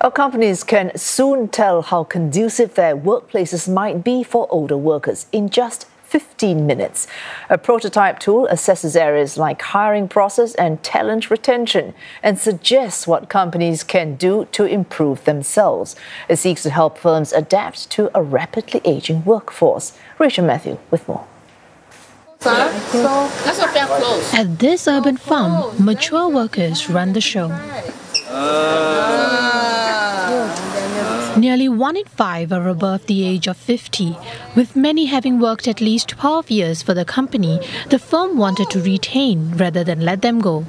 Our companies can soon tell how conducive their workplaces might be for older workers in just 15 minutes. A prototype tool assesses areas like hiring process and talent retention and suggests what companies can do to improve themselves. It seeks to help firms adapt to a rapidly aging workforce. Rachel Matthew with more. At this urban farm, mature workers run the show. Nearly 1 in 5 are above the age of 50. With many having worked at least 12 years for the company, the firm wanted to retain rather than let them go.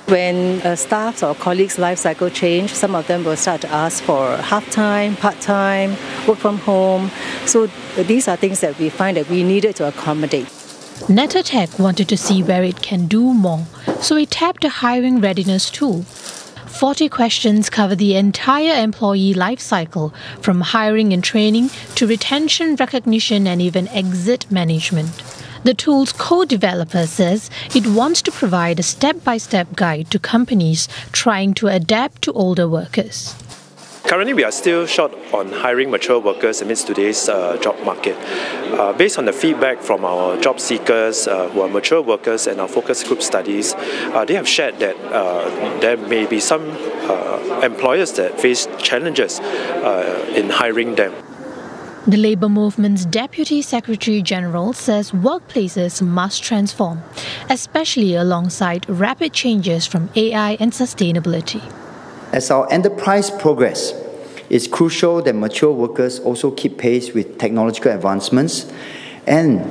When staff or colleagues' life cycle change, some of them will start to ask for half-time, part-time, work from home. So these are things that we find that we needed to accommodate. Netatech wanted to see where it can do more, so it tapped a hiring readiness tool. 40 questions cover the entire employee life cycle, from hiring and training to retention, recognition, and even exit management. The tool's co-developer says it wants to provide a step-by-step guide to companies trying to adapt to older workers. Currently, we are still short on hiring mature workers amidst today's job market. Based on the feedback from our job seekers who are mature workers and our focus group studies, they have shared that there may be some employers that face challenges in hiring them. The Labour Movement's Deputy Secretary General says workplaces must transform, especially alongside rapid changes from AI and sustainability. As our enterprise progress, it's crucial that mature workers also keep pace with technological advancements, and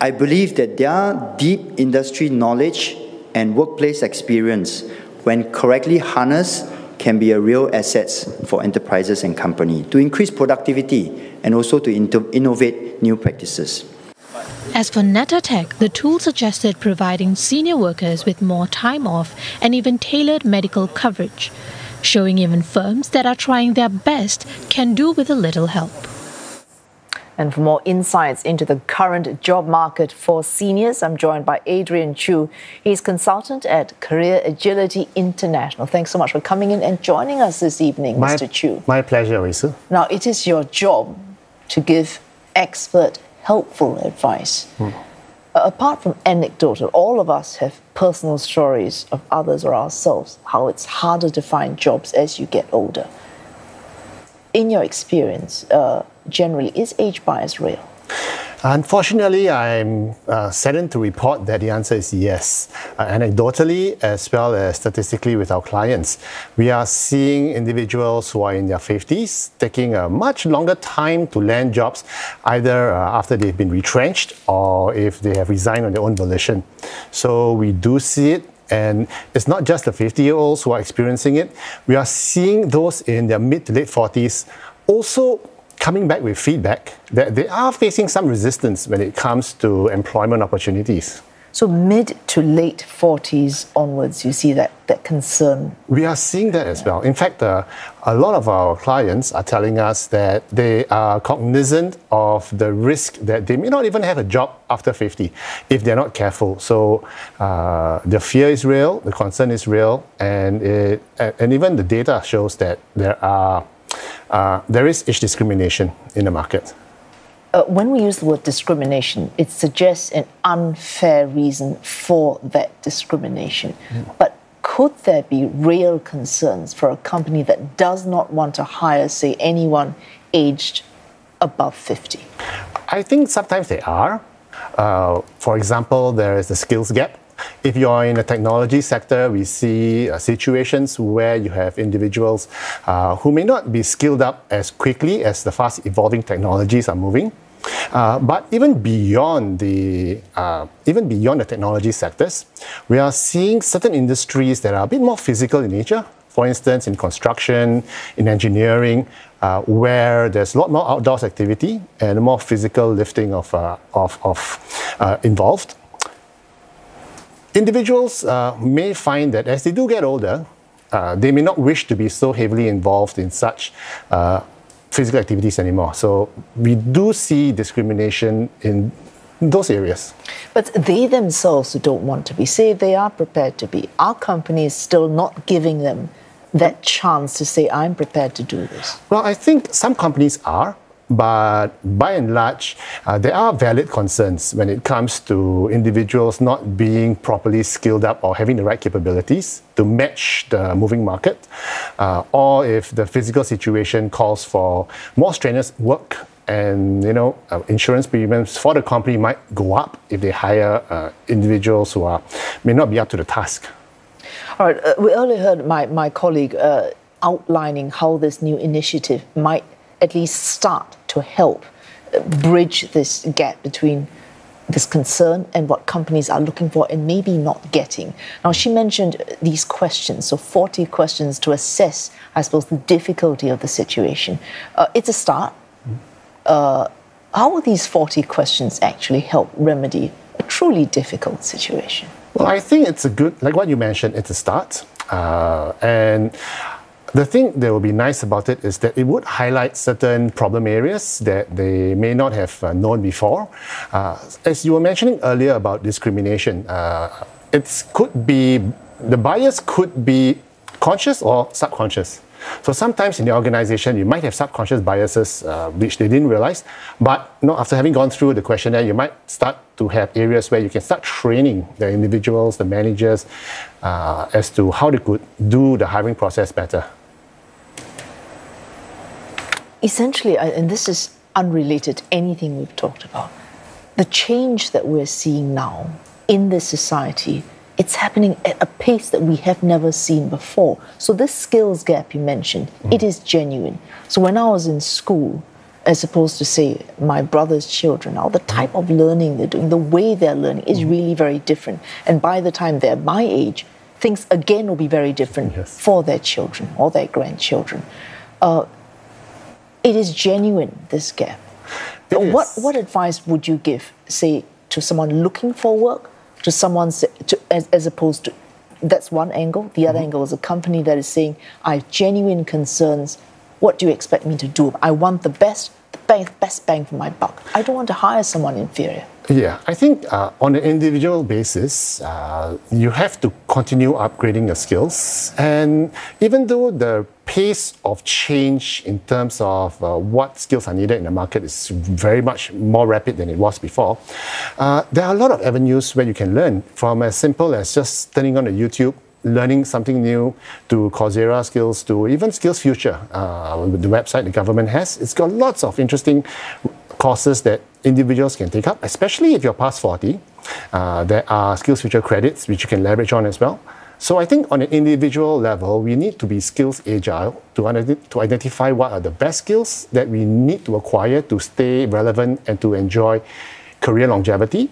I believe that their deep industry knowledge and workplace experience, when correctly harnessed, can be a real asset for enterprises and companies to increase productivity and also to innovate new practices. As for Netatech, the tool suggested providing senior workers with more time off and even tailored medical coverage, showing even firms that are trying their best can do with a little help. And for more insights into the current job market for seniors, I'm joined by Adrian Choo. He's consultant at Career Agility International. Thanks so much for coming in and joining us this evening, Mr. Choo. My pleasure, Risa. Now, it is your job to give expert, helpful advice. Apart from anecdotal, all of us have personal stories of others or ourselves, how it's harder to find jobs as you get older. In your experience, generally, is age bias real? Unfortunately, I'm saddened to report that the answer is yes. Anecdotally, as well as statistically with our clients, we are seeing individuals who are in their 50s taking a much longer time to land jobs, either after they've been retrenched or if they have resigned on their own volition. So we do see it. And it's not just the 50-year-olds who are experiencing it. We are seeing those in their mid to late 40s also coming back with feedback that they are facing some resistance when it comes to employment opportunities. So mid to late 40s onwards, you see that concern? We are seeing that as well. In fact, a lot of our clients are telling us that they are cognizant of the risk that they may not even have a job after 50 if they're not careful. So the fear is real, the concern is real, and even the data shows that there is age discrimination in the market. When we use the word discrimination, it suggests an unfair reason for that discrimination. But could there be real concerns for a company that does not want to hire, say, anyone aged above 50? I think sometimes they are. For example, there is the skills gap. If you're in the technology sector, we see situations where you have individuals who may not be skilled up as quickly as the fast evolving technologies are moving. But even beyond the technology sectors, we are seeing certain industries that are a bit more physical in nature. For instance, in construction, in engineering, where there's a lot more outdoors activity and more physical lifting involved. Individuals may find that as they do get older, they may not wish to be so heavily involved in such physical activities anymore. So we do see discrimination in those areas. But they themselves who don't want to be, say they are prepared to be, our company is still not giving them that chance to say, I'm prepared to do this? Well, I think some companies are, but by and large, there are valid concerns when it comes to individuals not being properly skilled up or having the right capabilities to match the moving market, or if the physical situation calls for more strenuous work. And insurance premiums for the company might go up if they hire individuals who may not be up to the task. All right, we earlier heard my colleague outlining how this new initiative might at least start to help bridge this gap between this concern and what companies are looking for and maybe not getting. Now, she mentioned these questions, so 40 questions to assess, I suppose, the difficulty of the situation. It's a start. How will these 40 questions actually help remedy a truly difficult situation? Well, I think it's a good, like what you mentioned, it's a start. And the thing that will be nice about it is that it would highlight certain problem areas that they may not have known before. As you were mentioning earlier about discrimination, the bias could be conscious or subconscious. So sometimes in the organization, you might have subconscious biases which they didn't realize, but after having gone through the questionnaire, you might start to have areas where you can start training the individuals, the managers, as to how they could do the hiring process better. Essentially, and this is unrelated to anything we've talked about, the change that we're seeing now in this society, it's happening at a pace that we have never seen before. So this skills gap you mentioned, it is genuine. So when I was in school, as opposed to, say, my brother's children, now the type of learning they're doing, the way they're learning is really very different. And by the time they're my age, things again will be very different for their children or their grandchildren. It is genuine, this gap. What advice would you give, say, to someone looking for work, to someone, as opposed to, that's one angle. The other angle is a company that is saying, I have genuine concerns. What do you expect me to do? I want the best bang for my buck. I don't want to hire someone inferior. Yeah, I think on an individual basis, you have to continue upgrading your skills. And even though the pace of change in terms of what skills are needed in the market is very much more rapid than it was before, there are a lot of avenues where you can learn, from as simple as just turning on a YouTube, learning something new, to Coursera skills, to even Skills Future, the website the government has. It's got lots of interesting courses that individuals can take up, especially if you're past 40. There are Skills Future credits which you can leverage on as well. So I think on an individual level, we need to be skills agile to identify what are the best skills that we need to acquire to stay relevant and to enjoy career longevity,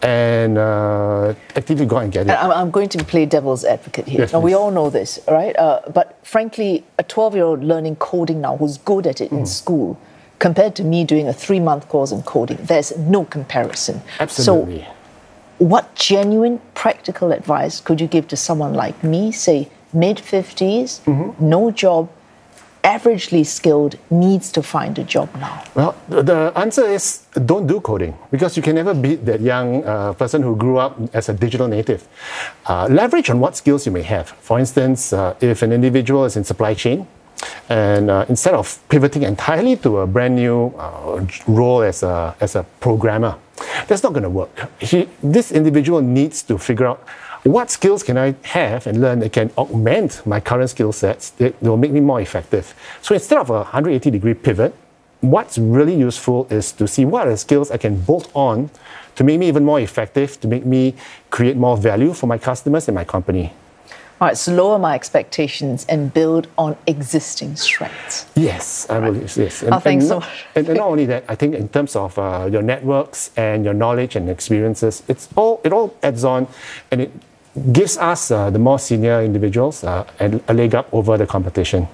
and actively go and get it. I'm going to play devil's advocate here. Yes, now, we please. all know this, right? But frankly, a 12-year-old learning coding now who's good at it in school, compared to me doing a 3-month course in coding, there's no comparison. Absolutely. So what genuine practical advice could you give to someone like me, say mid-50s, no job, averagely skilled, needs to find a job now? Well, the answer is don't do coding, because you can never beat that young person who grew up as a digital native. Leverage on what skills you may have. For instance, if an individual is in supply chain, and instead of pivoting entirely to a brand new role as a programmer, that's not going to work. This individual needs to figure out what skills can I have and learn that can augment my current skill sets that will make me more effective. So instead of a 180-degree pivot, what's really useful is to see what are the skills I can bolt on to make me even more effective, to make me create more value for my customers and my company. All right, so lower my expectations and build on existing strengths. Yes, I will. Yes. And, thanks so much. And not only that, I think in terms of your networks and your knowledge and experiences, it all adds on, and it gives us, the more senior individuals, a leg up over the competition.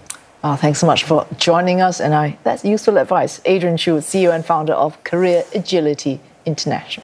Thanks so much for joining us, and that's useful advice. Adrian Choo, CEO and founder of Career Agility International.